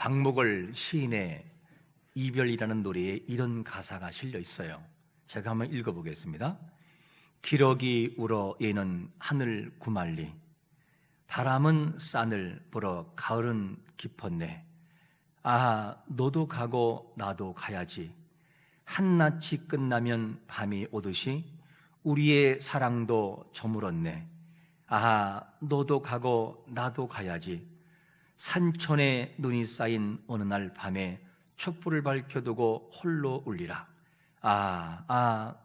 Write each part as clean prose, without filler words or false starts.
박목월 시인의 이별이라는 노래에 이런 가사가 실려 있어요. 제가 한번 읽어보겠습니다. 기러기 울어 얘는 하늘 구말리, 바람은 싼을 불어 가을은 깊었네. 아, 너도 가고 나도 가야지. 한낮이 끝나면 밤이 오듯이 우리의 사랑도 저물었네. 아, 너도 가고 나도 가야지. 산천에 눈이 쌓인 어느 날 밤에 촛불을 밝혀두고 홀로 울리라.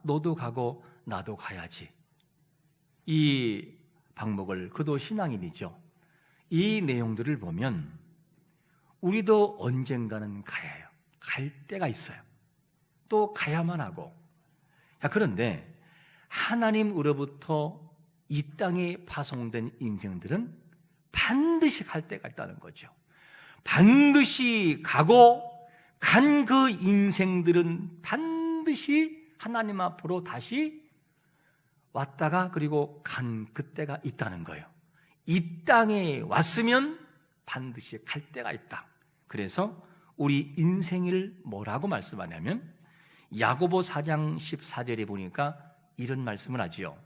너도 가고 나도 가야지. 이 박목월, 그도 신앙인이죠. 이 내용들을 보면 우리도 언젠가는 가야 해요. 갈 때가 있어요. 또 가야만 하고. 그런데 하나님으로부터 이 땅에 파송된 인생들은 반드시 갈 때가 있다는 거죠. 반드시 가고 간 그 인생들은 반드시 하나님 앞으로 다시 왔다가 그리고 간 그때가 있다는 거예요. 이 땅에 왔으면 반드시 갈 때가 있다. 그래서 우리 인생을 뭐라고 말씀하냐면 야고보 4장 14절에 보니까 이런 말씀을 하지요.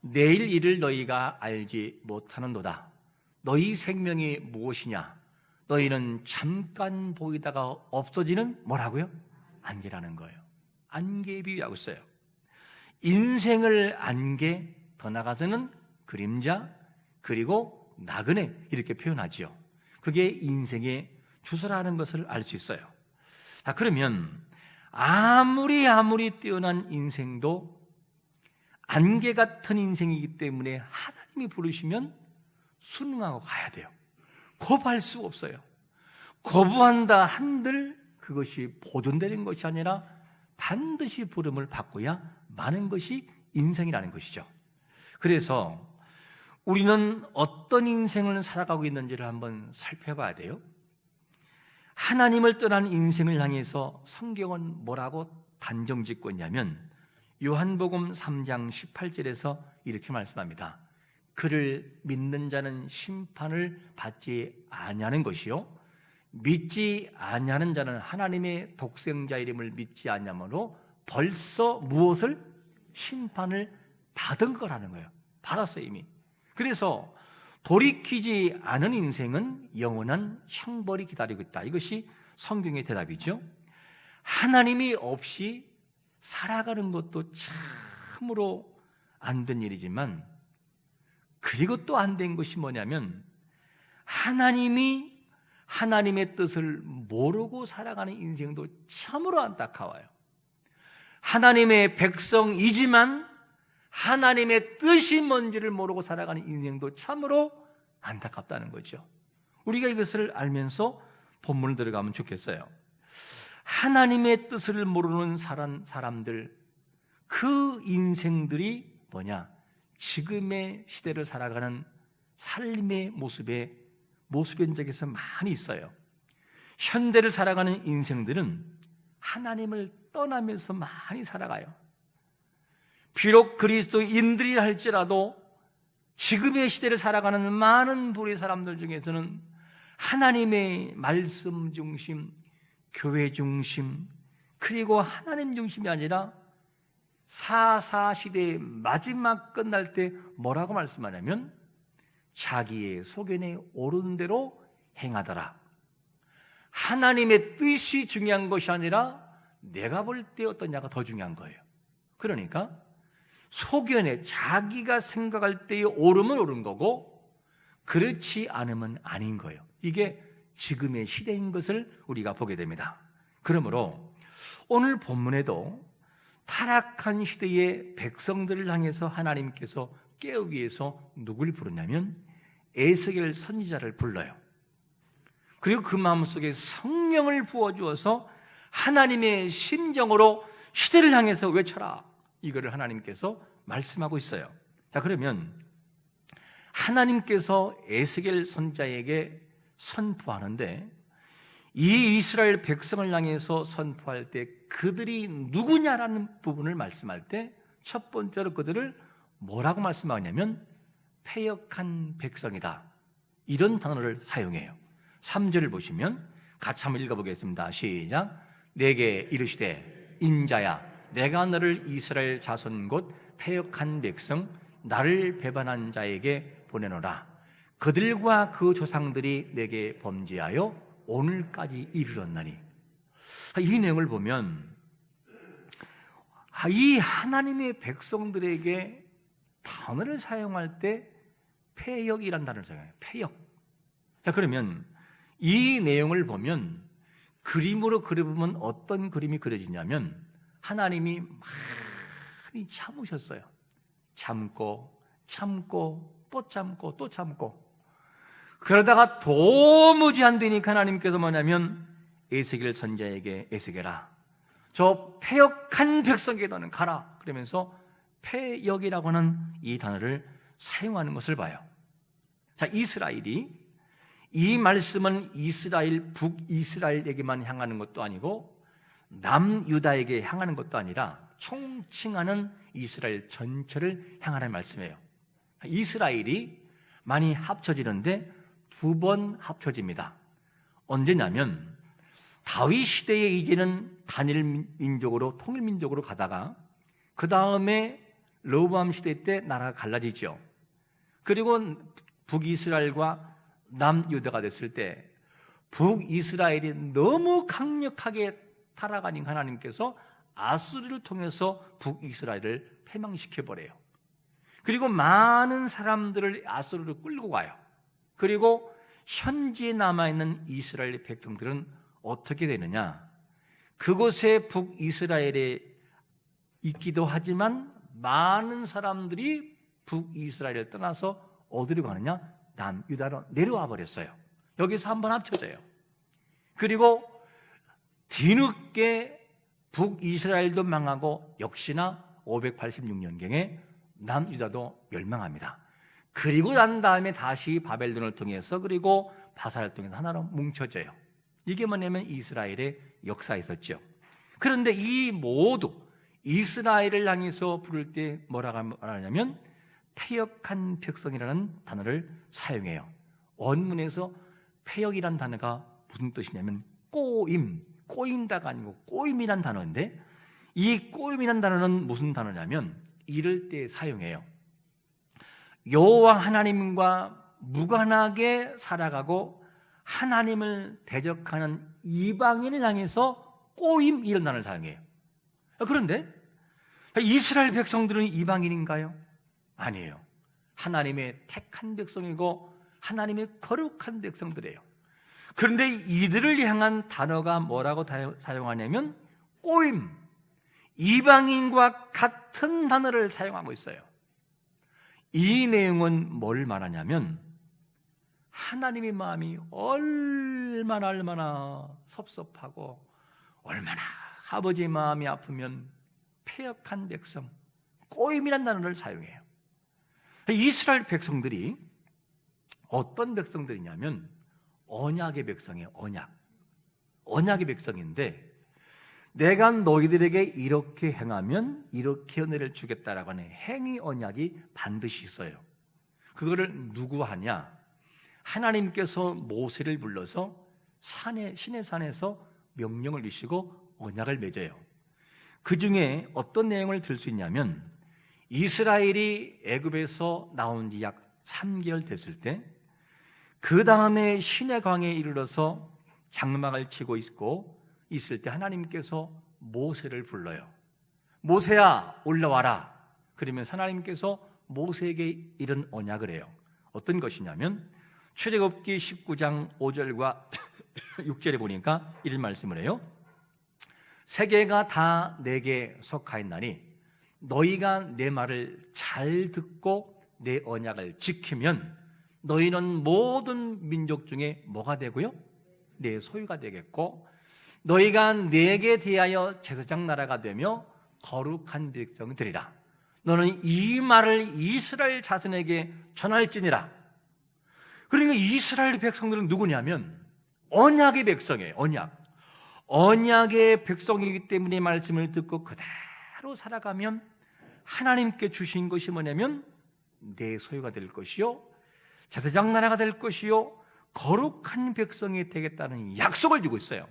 내일 일을 너희가 알지 못하는도다. 너희 생명이 무엇이냐? 너희는 잠깐 보이다가 없어지는 뭐라고요? 안개라는 거예요. 안개에 비유하고 있어요. 인생을 안개, 더 나아가서는 그림자, 그리고 나그네, 이렇게 표현하지요. 그게 인생의 주소라는 것을 알 수 있어요. 그러면 아무리 뛰어난 인생도 안개 같은 인생이기 때문에 하나님이 부르시면 순응하고 가야 돼요. 거부할 수 없어요. 거부한다 한들 그것이 보존되는 것이 아니라 반드시 부름을 받고야 마는 것이 인생이라는 것이죠. 그래서 우리는 어떤 인생을 살아가고 있는지를 한번 살펴봐야 돼요. 하나님을 떠난 인생을 향해서 성경은 뭐라고 단정짓고 있냐면 요한복음 3장 18절에서 이렇게 말씀합니다. 그를 믿는 자는 심판을 받지 아니하는 것이요 믿지 아니하는 자는 하나님의 독생자 이름을 믿지 아니하므로 벌써 무엇을? 심판을 받은 거라는 거예요. 받았어요, 이미. 그래서 돌이키지 않은 인생은 영원한 형벌이 기다리고 있다. 이것이 성경의 대답이죠. 하나님이 없이 살아가는 것도 참으로 안 된 일이지만, 그리고 또 안 된 것이 뭐냐면 하나님의 뜻을 모르고 살아가는 인생도 참으로 안타까워요. 하나님의 백성이지만 하나님의 뜻이 뭔지를 모르고 살아가는 인생도 참으로 안타깝다는 거죠. 우리가 이것을 알면서 본문을 들어가면 좋겠어요. 하나님의 뜻을 모르는 사람들, 그 인생들이 뭐냐? 지금의 시대를 살아가는 삶의 모습의 현장에서 많이 있어요. 현대를 살아가는 인생들은 하나님을 떠나면서 많이 살아가요. 비록 그리스도인들이라 할지라도 지금의 시대를 살아가는 많은 부류의 사람들 중에서는 하나님의 말씀 중심, 교회 중심, 그리고 하나님 중심이 아니라 사사시대의 마지막 끝날 때 뭐라고 말씀하냐면 자기의 소견에 오른 대로 행하더라. 하나님의 뜻이 중요한 것이 아니라 내가 볼 때 어떠냐가 더 중요한 거예요. 그러니까 소견에 자기가 생각할 때의 옳으면 옳은 거고 그렇지 않으면 아닌 거예요. 이게 지금의 시대인 것을 우리가 보게 됩니다. 그러므로 오늘 본문에도 타락한 시대의 백성들을 향해서 하나님께서 깨우기 위해서 누굴 부르냐면 에스겔 선지자를 불러요. 그리고 그 마음속에 성령을 부어주어서 하나님의 심정으로 시대를 향해서 외쳐라, 이거를 하나님께서 말씀하고 있어요. 자, 그러면 하나님께서 에스겔 선지자에게 선포하는데 이 이스라엘 백성을 향해서 선포할 때 그들이 누구냐라는 부분을 말씀할 때 첫 번째로 그들을 뭐라고 말씀하냐면 패역한 백성이다, 이런 단어를 사용해요. 3절을 보시면 같이 한번 읽어보겠습니다. 시작. 내게 이르시되 인자야 내가 너를 이스라엘 자손 곧 패역한 백성 나를 배반한 자에게 보내노라. 그들과 그 조상들이 내게 범죄하여 오늘까지 이르렀나니. 이 내용을 보면 이 하나님의 백성들에게 단어를 사용할 때 패역이란 단어를 사용해요. 패역. 자, 그러면 이 내용을 보면 그림으로 그려보면 어떤 그림이 그려지냐면 하나님이 많이 참으셨어요. 참고 또 참고 그러다가 도무지 안 되니까 하나님께서 뭐냐면 에스겔 선지자에게 에스겔아 저 패역한 백성에게 너는 가라 그러면서 패역이라고 하는 이 단어를 사용하는 것을 봐요. 자, 이스라엘이 이 말씀은 이스라엘 북이스라엘에게만 향하는 것도 아니고 남유다에게 향하는 것도 아니라 총칭하는 이스라엘 전체를 향하는 말씀이에요. 이스라엘이 많이 합쳐지는데 2번 합쳐집니다. 언제냐면 다윗 시대에 이제는 단일 민족으로 통일 민족으로 가다가 그 다음에 르호보암 시대 때 나라가 갈라지죠. 그리고 북이스라엘과 남유다가 됐을 때 북이스라엘이 너무 강력하게 타락하니까 하나님께서 아수르를 통해서 북이스라엘을 패망시켜버려요. 그리고 많은 사람들을 아수르로 끌고 가요. 그리고 현지에 남아있는 이스라엘 백성들은 어떻게 되느냐? 그곳에 북이스라엘에 있기도 하지만 많은 사람들이 북이스라엘을 떠나서 어디로 가느냐? 남유다로 내려와 버렸어요. 여기서 한번 합쳐져요. 그리고 뒤늦게 북이스라엘도 망하고 역시나 586년경에 남유다도 멸망합니다. 그리고 난 다음에 다시 바벨론을 통해서 그리고 바사를 통해서 하나로 뭉쳐져요. 이게 뭐냐면 이스라엘의 역사에 있었죠. 그런데 이 모두 이스라엘을 향해서 부를 때 뭐라고 말하냐면 패역한 백성이라는 단어를 사용해요. 원문에서 패역이라는 단어가 무슨 뜻이냐면 꼬인다가 아니고 꼬임이란 단어인데 이 꼬임이란 단어는 무슨 단어냐면 이럴 때 사용해요. 여호와 하나님과 무관하게 살아가고 하나님을 대적하는 이방인을 향해서 꼬임 이런 단어를 사용해요. 그런데 이스라엘 백성들은 이방인인가요? 아니에요. 하나님의 택한 백성이고 하나님의 거룩한 백성들이에요. 그런데 이들을 향한 단어가 뭐라고 사용하냐면 꼬임, 이방인과 같은 단어를 사용하고 있어요. 이 내용은 뭘 말하냐면 하나님의 마음이 얼마나 섭섭하고 얼마나 아버지의 마음이 아프면 패역한 백성, 꼬임이라는 단어를 사용해요. 이스라엘 백성들이 어떤 백성들이냐면 언약의 백성이에요. 언약의 백성인데 내가 너희들에게 이렇게 행하면 이렇게 은혜를 주겠다라고 하는 행위 언약이 반드시 있어요. 그거를 누구 하냐? 하나님께서 모세를 불러서 신의 산에서 명령을 주시고 언약을 맺어요. 그 중에 어떤 내용을 들 수 있냐면 이스라엘이 애굽에서 나온 지 약 3개월 됐을 때 그 다음에 시내 강에 이르러서 장막을 치고 있을 때 하나님께서 모세를 불러요. 모세야 올라와라. 그러면 하나님께서 모세에게 이런 언약을 해요. 어떤 것이냐면 출애굽기 19장 5절과 6절에 보니까 이런 말씀을 해요. 세계가 다 내게 속하였나니 너희가 내 말을 잘 듣고 내 언약을 지키면 너희는 모든 민족 중에 뭐가 되고요? 내 소유가 되겠고 너희가 내게 대하여 제사장 나라가 되며 거룩한 백성이 되리라. 너는 이 말을 이스라엘 자손에게 전할지니라. 그러니까 이스라엘 백성들은 누구냐면 언약의 백성이에요. 언약의 백성이기 때문에 이 말씀을 듣고 그대로 살아가면 하나님께 주신 것이 뭐냐면 내 소유가 될 것이요 제사장 나라가 될 것이요 거룩한 백성이 되겠다는 약속을 주고 있어요.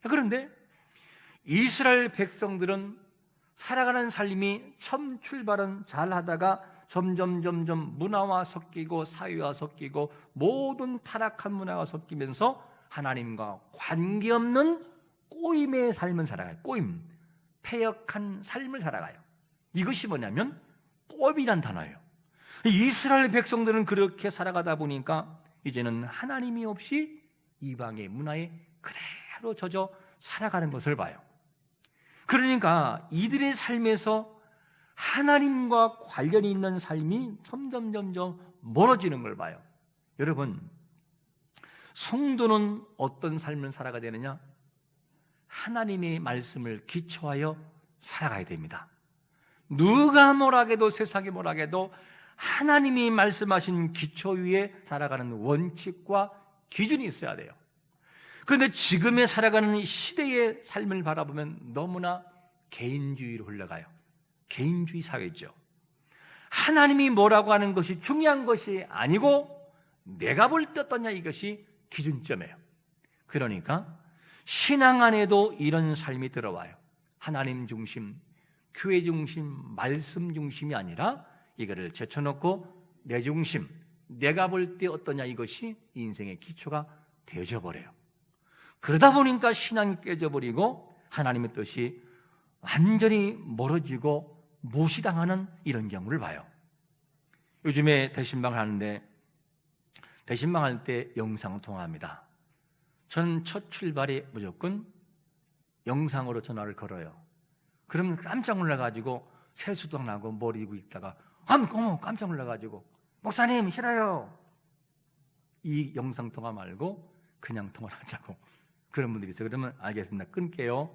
그런데 이스라엘 백성들은 살아가는 삶이 처음 출발은 잘하다가 점점 문화와 섞이고 사회와 섞이고 모든 타락한 문화가 섞이면서 하나님과 관계없는 꼬임의 삶을 살아가요. 꼬임, 패역한 삶을 살아가요. 이것이 뭐냐면 꼬임이란 단어예요. 이스라엘 백성들은 그렇게 살아가다 보니까 이제는 하나님이 없이 이방의 문화에 그대로 젖어 살아가는 것을 봐요. 그러니까 이들의 삶에서 하나님과 관련이 있는 삶이 점점 멀어지는 걸 봐요. 여러분, 성도는 어떤 삶을 살아가야 되느냐? 하나님의 말씀을 기초하여 살아가야 됩니다. 누가 뭐라해도 세상이 뭐라해도 하나님이 말씀하신 기초 위에 살아가는 원칙과 기준이 있어야 돼요. 그런데 지금의 살아가는 시대의 삶을 바라보면 너무나 개인주의로 흘러가요. 개인주의 사회죠. 하나님이 뭐라고 하는 것이 중요한 것이 아니고 내가 볼 때 어떠냐, 이것이 기준점이에요. 그러니까 신앙 안에도 이런 삶이 들어와요. 하나님 중심, 교회 중심, 말씀 중심이 아니라 이거를 제쳐놓고 내 중심, 내가 볼 때 어떠냐, 이것이 인생의 기초가 되어져 버려요. 그러다 보니까 신앙이 깨져버리고 하나님의 뜻이 완전히 멀어지고 무시당하는 이런 경우를 봐요. 요즘에 대신방을 하는데 대신방할 때 영상 통화합니다. 저는 첫 출발에 무조건 영상으로 전화를 걸어요. 그러면 깜짝 놀라가지고 세수도 나고 머리 이고 있다가 어머 깜짝 놀라가지고 목사님 싫어요. 이 영상 통화 말고 그냥 통화를 하자고 그런 분들이 있어요. 그러면 알겠습니다. 끊게요.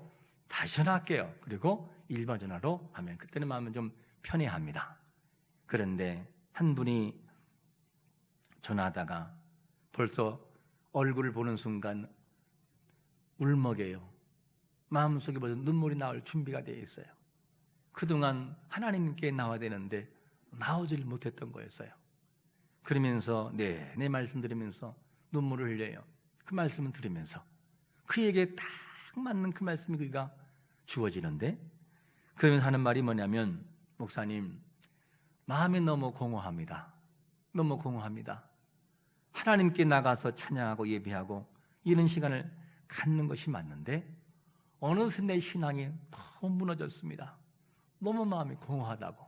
다시 전화할게요. 그리고 일반 전화로 하면 그때는 마음은 좀 편해합니다. 그런데 한 분이 전화하다가 벌써 얼굴을 보는 순간 울먹여요. 마음속에 벌써 눈물이 나올 준비가 되어 있어요. 그동안 하나님께 나와야 되는데 나오질 못했던 거였어요. 그러면서 내 말씀 들으면서 눈물을 흘려요. 그 말씀을 들으면서 그에게 딱 맞는 그 말씀이 그가 주어지는데, 그러면서 하는 말이 뭐냐면, 목사님, 마음이 너무 공허합니다. 너무 공허합니다. 하나님께 나가서 찬양하고 예배하고 이런 시간을 갖는 것이 맞는데 어느새 내 신앙이 너무 무너졌습니다. 너무 마음이 공허하다고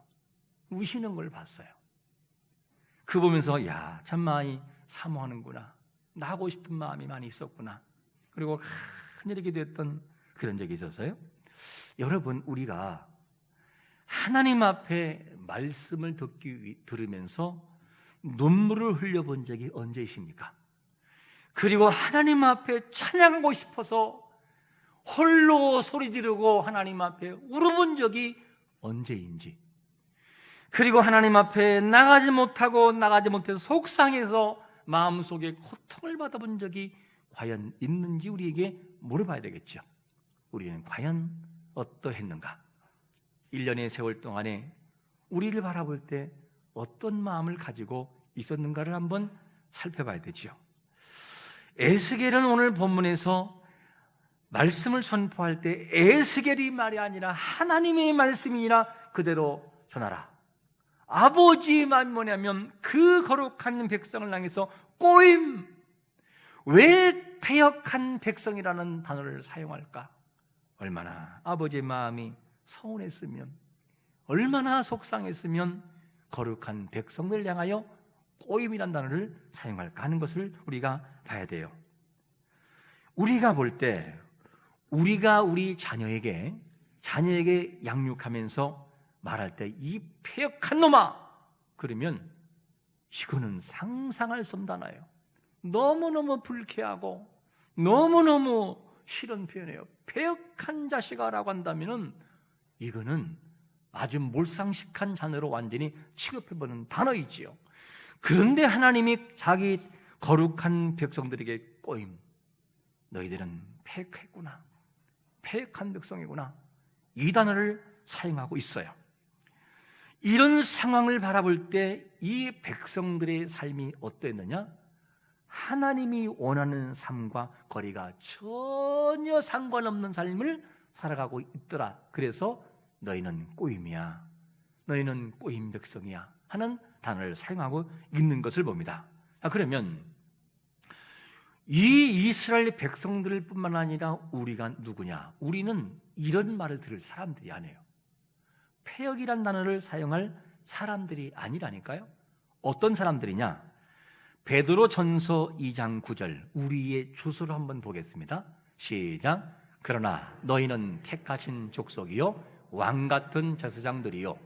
우시는 걸 봤어요. 그 보면서 야, 참 많이 사모하는구나. 나가고 싶은 마음이 많이 있었구나. 그리고 큰일이 기도했던 그런 적이 있었어요. 여러분, 우리가 하나님 앞에 말씀을 들으면서 눈물을 흘려본 적이 언제이십니까? 그리고 하나님 앞에 찬양하고 싶어서 홀로 소리 지르고 하나님 앞에 울어본 적이 언제인지, 그리고 하나님 앞에 나가지 못해서 속상해서 마음속에 고통을 받아본 적이 과연 있는지 우리에게 물어봐야 되겠죠. 우리는 과연 어떠했는가? 1년의 세월 동안에 우리를 바라볼 때 어떤 마음을 가지고 있었는가를 한번 살펴봐야 되죠. 에스겔은 오늘 본문에서 말씀을 선포할 때 에스겔이 말이 아니라 하나님의 말씀이라 그대로 전하라. 아버지의 마음이 뭐냐면 그 거룩한 백성을 향해서 꼬임. 왜 패역한 백성이라는 단어를 사용할까? 얼마나 아버지의 마음이 서운했으면, 얼마나 속상했으면 거룩한 백성들을 향하여 꼬임이라는 단어를 사용할까 하는 것을 우리가 봐야 돼요. 우리가 볼 때 우리가 우리 자녀에게 양육하면서 말할 때 이 패역한 놈아, 그러면 이거는 상상할 수 없는 단어예요. 너무너무 불쾌하고 너무너무 싫은 표현이에요. 패역한 자식아라고 한다면 이거는 아주 몰상식한 단어로 완전히 취급해보는 단어이지요. 그런데 하나님이 자기 거룩한 백성들에게 꼬임, 너희들은 패역했구나, 패역한 백성이구나, 이 단어를 사용하고 있어요. 이런 상황을 바라볼 때 이 백성들의 삶이 어땠느냐? 하나님이 원하는 삶과 거리가 전혀 상관없는 삶을 살아가고 있더라. 그래서 너희는 꼬임이야, 너희는 꼬임 백성이야 하는 단어를 사용하고 있는 것을 봅니다. 그러면 이 이스라엘 백성들 뿐만 아니라 우리가 누구냐? 우리는 이런 말을 들을 사람들이 아니에요. 패역이란 단어를 사용할 사람들이 아니라니까요. 어떤 사람들이냐? 베드로 전서 2장 9절, 우리의 주소를 한번 보겠습니다. 시작. 그러나 너희는 택하신 족속이요 왕같은 제사장들이요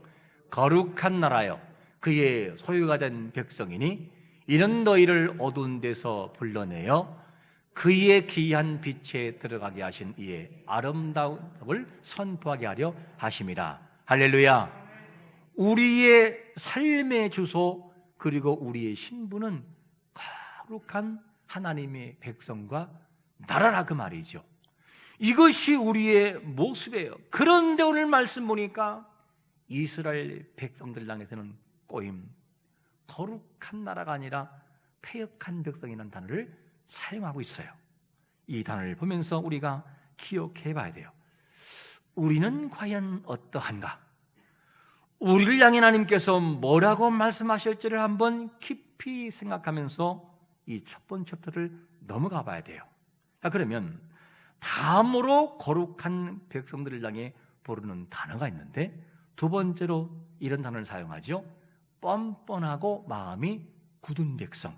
거룩한 나라요 그의 소유가 된 백성이니 이는 너희를 어두운 데서 불러내어 그의 귀한 빛에 들어가게 하신 이의 아름다움을 선포하게 하려 하심이라. 할렐루야. 우리의 삶의 주소 그리고 우리의 신분은 거룩한 하나님의 백성과 나라라 그 말이죠. 이것이 우리의 모습이에요. 그런데 오늘 말씀 보니까 이스라엘 백성들 향해서는 꼬임, 거룩한 나라가 아니라 패역한 백성이라는 단어를 사용하고 있어요. 이 단어를 보면서 우리가 기억해 봐야 돼요. 우리는 과연 어떠한가? 우리를 향해 하나님께서 뭐라고 말씀하실지를 한번 깊이 생각하면서 이 첫 번째 챕터를 넘어가 봐야 돼요. 그러면 다음으로 거룩한 백성들을 향해 부르는 단어가 있는데 두 번째로 이런 단어를 사용하죠. 뻔뻔하고 마음이 굳은 백성.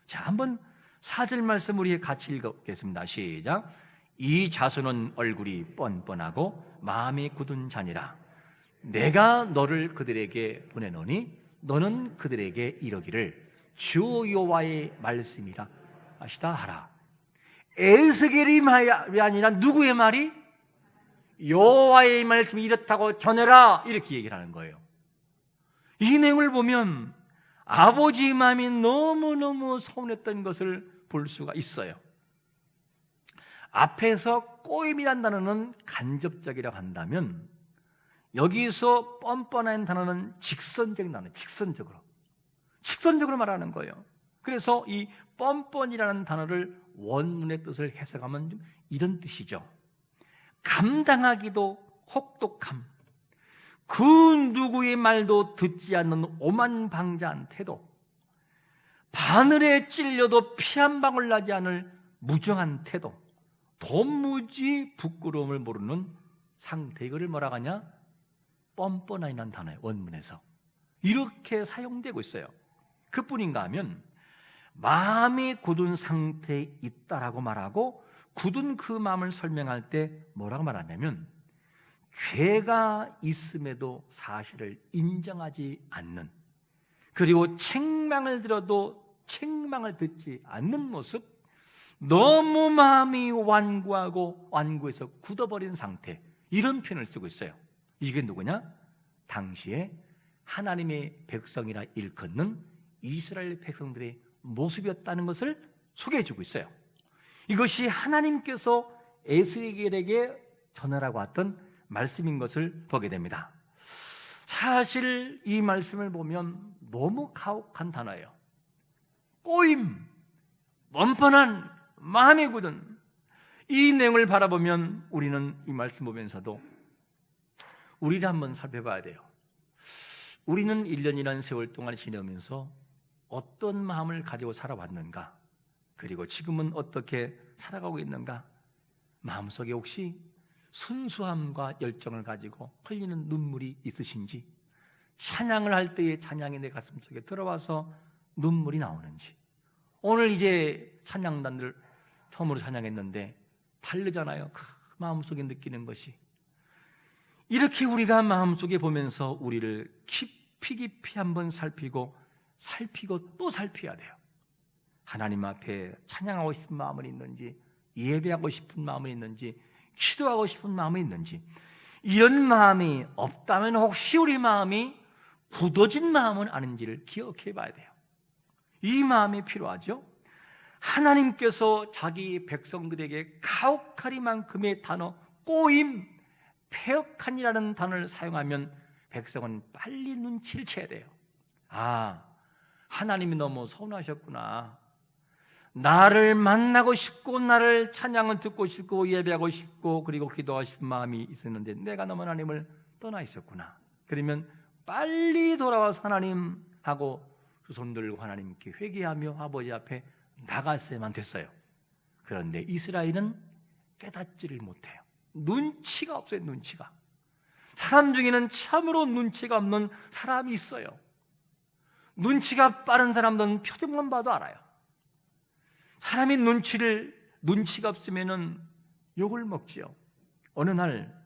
자, 한번 4절 말씀 우리 같이 읽어보겠습니다. 시작. 이 자손은 얼굴이 뻔뻔하고 마음이 굳은 자니라. 내가 너를 그들에게 보내노니 너는 그들에게 이러기를 주 여호와의 말씀이라 하시다 하라. 에스겔이 말이 아니라 누구의 말이? 여호와의 말씀이 이렇다고 전해라, 이렇게 얘기를 하는 거예요. 이 내용을 보면 아버지 마음이 너무너무 서운했던 것을 볼 수가 있어요. 앞에서 꼬임이란 단어는 간접적이라고 한다면 여기서 뻔뻔한 단어는 직선적인 단어, 직선적으로 말하는 거예요. 그래서 이 뻔뻔이라는 단어를 원문의 뜻을 해석하면 이런 뜻이죠. 감당하기도 혹독함, 그 누구의 말도 듣지 않는 오만방자한 태도, 바늘에 찔려도 피 한 방울 나지 않을 무정한 태도, 도무지 부끄러움을 모르는 상태, 이거를 뭐라고 하냐? 뻔뻔하이라는 단어예요. 원문에서 이렇게 사용되고 있어요. 그뿐인가 하면 마음이 굳은 상태에 있다라고 말하고, 굳은 그 마음을 설명할 때 뭐라고 말하냐면 죄가 있음에도 사실을 인정하지 않는, 그리고 책망을 들어도 책망을 듣지 않는 모습, 너무 마음이 완고해서 굳어버린 상태, 이런 표현을 쓰고 있어요. 이게 누구냐? 당시에 하나님의 백성이라 일컫는 이스라엘 백성들의 모습이었다는 것을 소개해주고 있어요. 이것이 하나님께서 에스겔에게 전하라고 했던 말씀인 것을 보게 됩니다. 사실 이 말씀을 보면 너무 가혹한 단어예요. 꼬임, 뻔뻔한, 마음이 굳은, 이 내용을 바라보면 우리는 이 말씀 보면서도 우리를 한번 살펴봐야 돼요. 우리는 1년이라는 세월 동안 지내면서 어떤 마음을 가지고 살아왔는가, 그리고 지금은 어떻게 살아가고 있는가, 마음속에 혹시 순수함과 열정을 가지고 흘리는 눈물이 있으신지, 찬양을 할 때의 찬양이 내 가슴속에 들어와서 눈물이 나오는지, 오늘 이제 찬양단들 처음으로 찬양했는데 다르잖아요. 그 마음속에 느끼는 것이. 이렇게 우리가 마음속에 보면서 우리를 깊이 한번 살피고 또 살펴야 돼요. 하나님 앞에 찬양하고 싶은 마음은 있는지, 예배하고 싶은 마음은 있는지, 기도하고 싶은 마음은 있는지, 이런 마음이 없다면 혹시 우리 마음이 굳어진 마음은 아닌지를 기억해 봐야 돼요. 이 마음이 필요하죠. 하나님께서 자기 백성들에게 가혹하리만큼의 단어, 꼬임, 패역한이라는 단어를 사용하면 백성은 빨리 눈치를 채야 돼요. 아, 하나님이 너무 서운하셨구나. 나를 만나고 싶고 나를 찬양을 듣고 싶고 예배하고 싶고 그리고 기도하고 싶은 마음이 있었는데 내가 너무 하나님을 떠나 있었구나. 그러면 빨리 돌아와서 하나님하고 두 손 들고 하나님께 회개하며 아버지 앞에 나갔어야만 됐어요. 그런데 이스라엘은 깨닫지를 못해요. 눈치가 없어요. 눈치가. 사람 중에는 참으로 눈치가 없는 사람이 있어요. 눈치가 빠른 사람들은 표정만 봐도 알아요. 사람이 눈치가 없으면 욕을 먹지요. 어느 날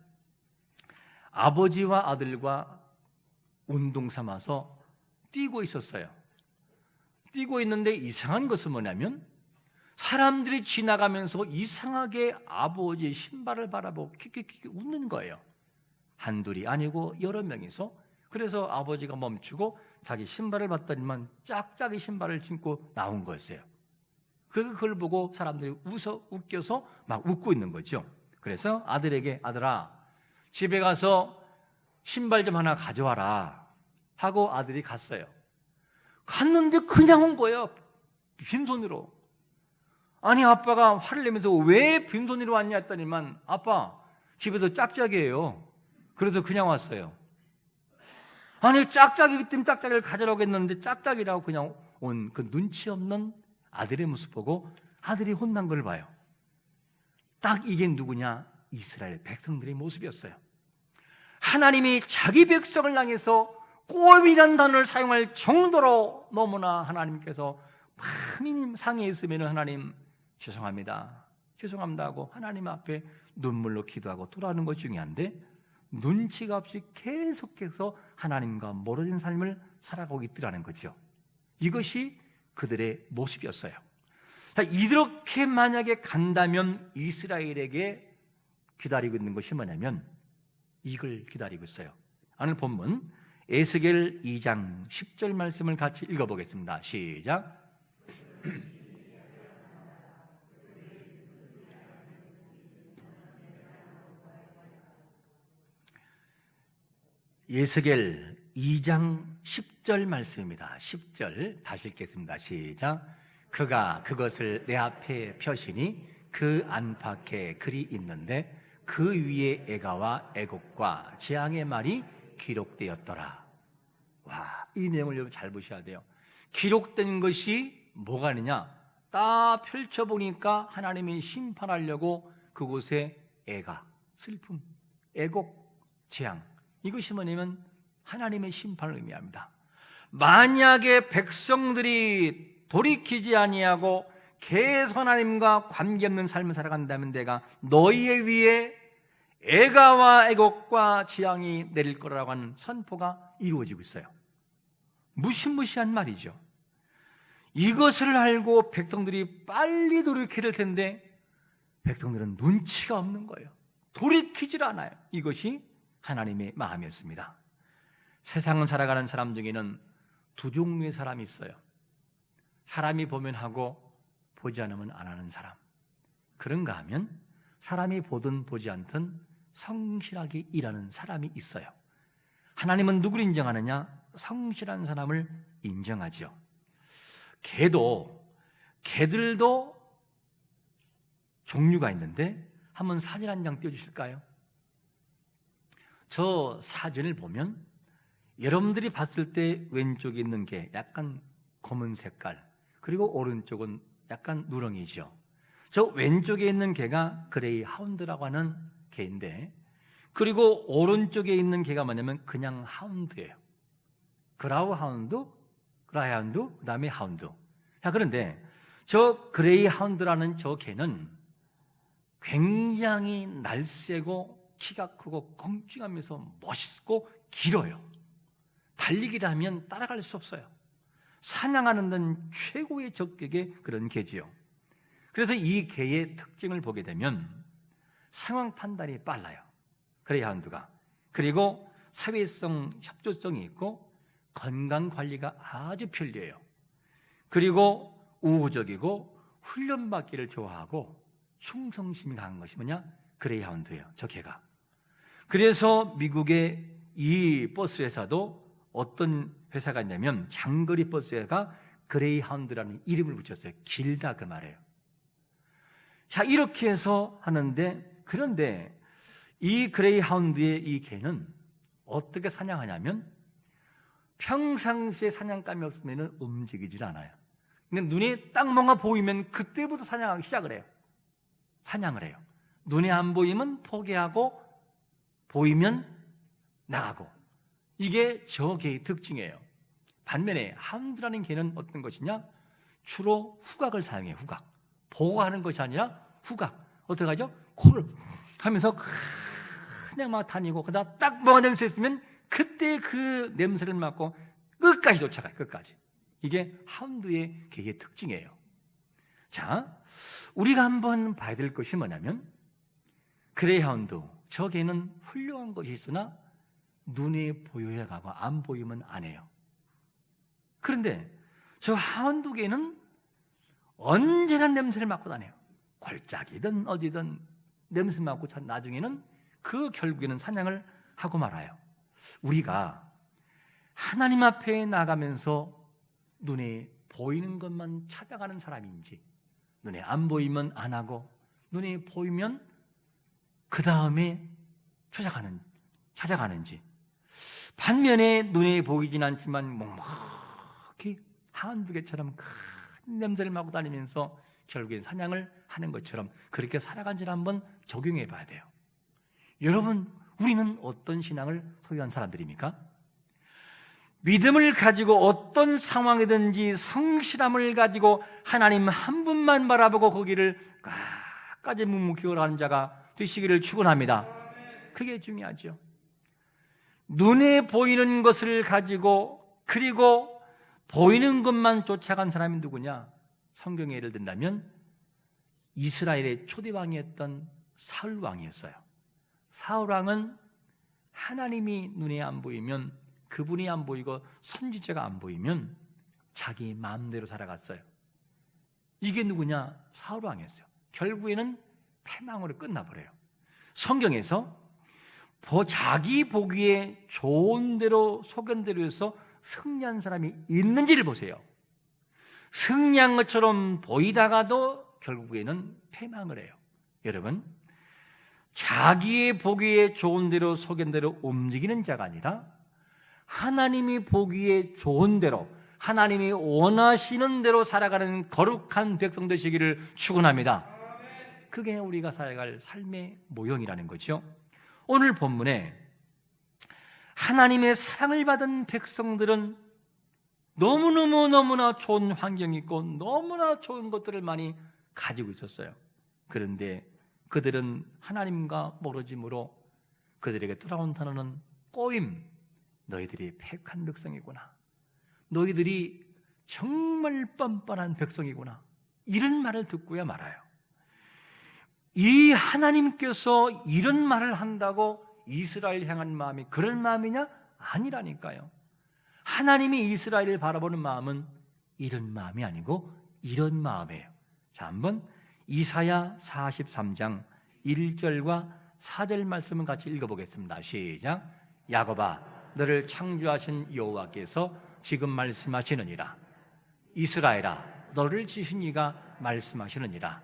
아버지와 아들과 운동 삼아서 뛰고 있었어요. 뛰고 있는데 이상한 것은 뭐냐면 사람들이 지나가면서 이상하게 아버지의 신발을 바라보고 킥킥킥 웃는 거예요. 한둘이 아니고 여러 명이서. 그래서 아버지가 멈추고 자기 신발을 봤더니만 짝짝이 신발을 신고 나온 거였어요. 그걸 보고 사람들이 웃겨서 막 웃고 있는 거죠. 그래서 아들에게 아들아 집에 가서 신발 좀 하나 가져와라 하고 아들이 갔어요. 갔는데 그냥 온 거예요. 빈손으로. 아니 아빠가 화를 내면서 왜 빈손으로 왔냐 했더니만 아빠 집에서 짝짝이에요. 그래서 그냥 왔어요. 아니 짝짝이기 때문에 짝짝이를 가져라고 했는데 짝짝이라고 그냥 온 그 눈치 없는 아들의 모습 보고 아들이 혼난 걸 봐요. 딱 이게 누구냐? 이스라엘 백성들의 모습이었어요. 하나님이 자기 백성을 향해서 꼼이라는 단어를 사용할 정도로 너무나 하나님께서 많이 상해했으면 하나님 죄송합니다 하고 하나님 앞에 눈물로 기도하고 돌아오는 것 중요한데 눈치가 없이 계속해서 하나님과 멀어진 삶을 살아가고 있더라는 거죠. 이것이 그들의 모습이었어요. 이렇게 만약에 간다면 이스라엘에게 기다리고 있는 것이 뭐냐면 이걸 기다리고 있어요. 오늘 본문 에스겔 2장 10절 말씀을 같이 읽어보겠습니다. 시작. 에스겔 2장 10절 말씀입니다. 10절 다시 읽겠습니다. 시작. 그가 그것을 내 앞에 펴시니 그 안팎에 글이 있는데 그 위에 애가와 애곡과 재앙의 말이 기록되었더라. 와, 이 내용을 여러분 잘 보셔야 돼요. 기록된 것이 뭐가 있느냐? 딱 펼쳐보니까 하나님이 심판하려고 그곳에 애가, 슬픔, 애곡, 재앙, 이것이 뭐냐면 하나님의 심판을 의미합니다. 만약에 백성들이 돌이키지 아니하고 계속 하나님과 관계없는 삶을 살아간다면 내가 너희의 위에 애가와 애곡과 재앙이 내릴 거라고 하는 선포가 이루어지고 있어요. 무시무시한 말이죠. 이것을 알고 백성들이 빨리 돌이켜야 될 텐데 백성들은 눈치가 없는 거예요. 돌이키질 않아요. 이것이 하나님의 마음이었습니다. 세상을 살아가는 사람 중에는 두 종류의 사람이 있어요. 사람이 보면 하고 보지 않으면 안 하는 사람. 그런가 하면 사람이 보든 보지 않든 성실하게 일하는 사람이 있어요. 하나님은 누구를 인정하느냐? 성실한 사람을 인정하죠. 개들도 종류가 있는데 한번 사진 한 장 띄워주실까요? 저 사진을 보면 여러분들이 봤을 때 왼쪽에 있는 게 약간 검은 색깔, 그리고 오른쪽은 약간 누렁이죠. 저 왼쪽에 있는 개가 그레이 하운드라고 하는 개인데, 그리고 오른쪽에 있는 개가 뭐냐면 그냥 하운드예요. 그라이하운드, 그 다음에 하운드. 자, 그런데 저 그레이 하운드라는 저 개는 굉장히 날쌔고 키가 크고 껑충하면서 멋있고 길어요. 달리기를 하면 따라갈 수 없어요. 사냥하는 데는 최고의 적격의 그런 개지요. 그래서 이 개의 특징을 보게 되면 상황 판단이 빨라요. 그레이하운드가. 그리고 사회성, 협조성이 있고 건강관리가 아주 편리해요. 그리고 우호적이고 훈련받기를 좋아하고 충성심이 강한 것이 뭐냐? 그레이하운드예요. 저 개가. 그래서 미국의 이 버스 회사도 어떤 회사가 있냐면 장거리 버스 회사가 그레이하운드라는 이름을 붙였어요. 길다 그 말이에요. 자, 이렇게 해서 하는데, 그런데 이 그레이하운드의 이 개는 어떻게 사냥하냐면 평상시에 사냥감이 없으면 움직이질 않아요. 근데 눈에 딱 뭔가 보이면 그때부터 사냥하기 시작을 해요. 사냥을 해요. 눈에 안 보이면 포기하고 보이면 나가고. 이게 저 개의 특징이에요. 반면에 하운드라는 개는 어떤 것이냐? 주로 후각을 사용해요. 후각. 보호하는 것이 아니라 후각. 어떻게 하죠? 코를 하면서 그냥 막 다니고, 그러다 딱 뭐가 냄새 있으면 그때 그 냄새를 맡고 끝까지 쫓아가요. 끝까지. 이게 하운드의 개의 특징이에요. 자, 우리가 한번 봐야 될 것이 뭐냐면, 그레이하운드, 저 개는 훌륭한 것이 있으나 눈에 보여야 가고 안 보이면 안 해요. 그런데 저 하운드 개는 언제나 냄새를 맡고 다녀요. 골짜기든 어디든 냄새 맡고 나중에는 그 결국에는 사냥을 하고 말아요. 우리가 하나님 앞에 나가면서 눈에 보이는 것만 찾아가는 사람인지, 눈에 안 보이면 안 하고 눈에 보이면 그 다음에 찾아가는지, 반면에 눈에 보이진 않지만 묵묵히 하운드 개처럼 큰 냄새를 맡고 다니면서 결국엔 사냥을 하는 것처럼 그렇게 살아간지를 한번 적용해 봐야 돼요. 여러분, 우리는 어떤 신앙을 소유한 사람들입니까? 믿음을 가지고 어떤 상황이든지 성실함을 가지고 하나님 한 분만 바라보고 거기를 끝까지 묵묵히 걸어가는 자가 되시기를 축원합니다. 그게 중요하죠. 눈에 보이는 것을 가지고 그리고 보이는 것만 쫓아간 사람이 누구냐? 성경에 예를 든다면 이스라엘의 초대왕이었던 사울 왕이었어요. 사울 왕은 하나님이 눈에 안 보이면, 그분이 안 보이고 선지자가 안 보이면 자기 마음대로 살아갔어요. 이게 누구냐? 사울 왕이었어요. 결국에는 패망으로 끝나버려요. 성경에서 자기 보기에 좋은 대로 소견대로 해서 승리한 사람이 있는지를 보세요. 승리한 것처럼 보이다가도 결국에는 패망을 해요. 여러분, 자기의 보기에 좋은 대로 소견대로 움직이는 자가 아니라 하나님이 보기에 좋은 대로, 하나님이 원하시는 대로 살아가는 거룩한 백성 되시기를 축원합니다. 그게 우리가 살아갈 삶의 모형이라는 거죠. 오늘 본문에 하나님의 사랑을 받은 백성들은 너무나 좋은 환경이 있고 너무나 좋은 것들을 많이 가지고 있었어요. 그런데 그들은 하나님과 멀어짐으로 그들에게 돌아온 단어는 꼬임, 너희들이 패역한 백성이구나, 너희들이 정말 뻔뻔한 백성이구나, 이런 말을 듣고야 말아요. 이 하나님께서 이런 말을 한다고 이스라엘 향한 마음이 그런 마음이냐? 아니라니까요. 하나님이 이스라엘을 바라보는 마음은 이런 마음이 아니고 이런 마음이에요. 자, 한번 이사야 43장 1절과 4절 말씀을 같이 읽어보겠습니다. 시작. 야곱아, 너를 창조하신 여호와께서 지금 말씀하시느니라. 이스라엘아, 너를 지신 이가 말씀하시느니라.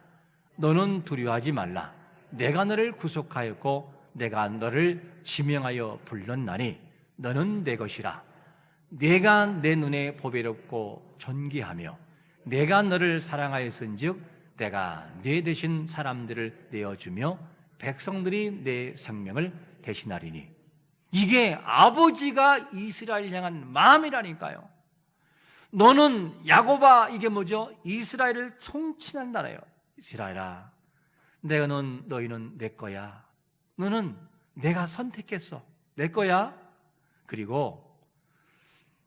너는 두려워하지 말라. 내가 너를 구속하였고 내가 너를 지명하여 불렀나니 너는 내 것이라. 내가 내 눈에 보배롭고 존귀하며 내가 너를 사랑하였은즉 내가 네 대신 사람들을 내어주며 백성들이 내 생명을 대신하리니. 이게 아버지가 이스라엘 향한 마음이라니까요. 너는, 야곱아, 이게 뭐죠? 이스라엘을 총칭한 나라예요. 이스라엘아, 너희는 내 거야. 너는 내가 선택했어. 내 거야. 그리고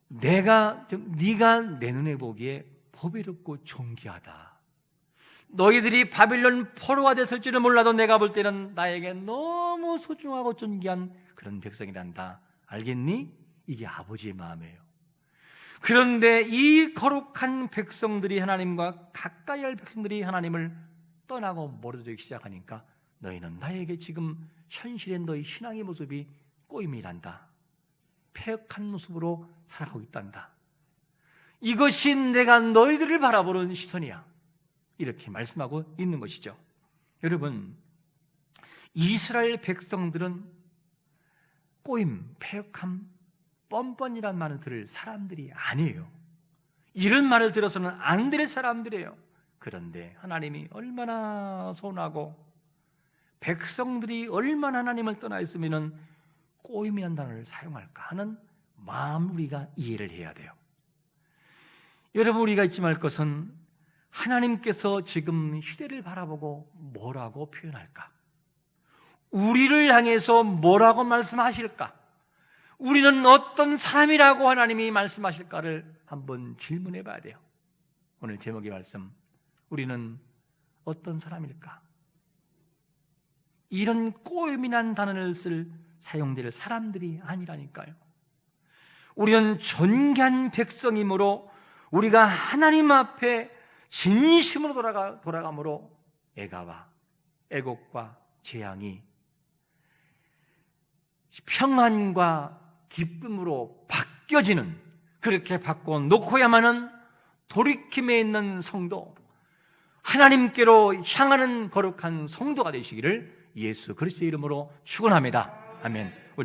네가 내 눈에 보기에 보배롭고 존귀하다. 너희들이 바빌론 포로가 됐을 줄은 몰라도 내가 볼 때는 나에게 너무 소중하고 존귀한 그런 백성이란다. 알겠니? 이게 아버지의 마음이에요. 그런데 이 거룩한 백성들이, 하나님과 가까이 할 백성들이 하나님을 떠나고 멀어지기 시작하니까 너희는 나에게 지금 현실의 너희 신앙의 모습이 꼬임이란다. 패역한 모습으로 살아가고 있단다. 이것이 내가 너희들을 바라보는 시선이야. 이렇게 말씀하고 있는 것이죠. 여러분, 이스라엘 백성들은 꼬임, 패역함, 뻔뻔이란 말을 들을 사람들이 아니에요. 이런 말을 들어서는 안 될 사람들이에요. 그런데 하나님이 얼마나 서운하고 백성들이 얼마나 하나님을 떠나 있으면 꼬임이라는 단어를 사용할까 하는 마음, 우리가 이해를 해야 돼요. 여러분, 우리가 잊지 말 것은 하나님께서 지금 시대를 바라보고 뭐라고 표현할까? 우리를 향해서 뭐라고 말씀하실까? 우리는 어떤 사람이라고 하나님이 말씀하실까를 한번 질문해 봐야 돼요. 오늘 제목의 말씀, 우리는 어떤 사람일까? 이런 꼬임이란 단어를 사용될 사람들이 아니라니까요. 우리는 존귀한 백성이므로 우리가 하나님 앞에 진심으로 돌아가므로 애가와 애곡과 재앙이 평안과 기쁨으로 바뀌어지는, 그렇게 바꿔놓고야만은 돌이킴에 있는 성도, 하나님께로 향하는 거룩한 성도가 되시기를 예수 그리스도의 이름으로 축원합니다. 아멘.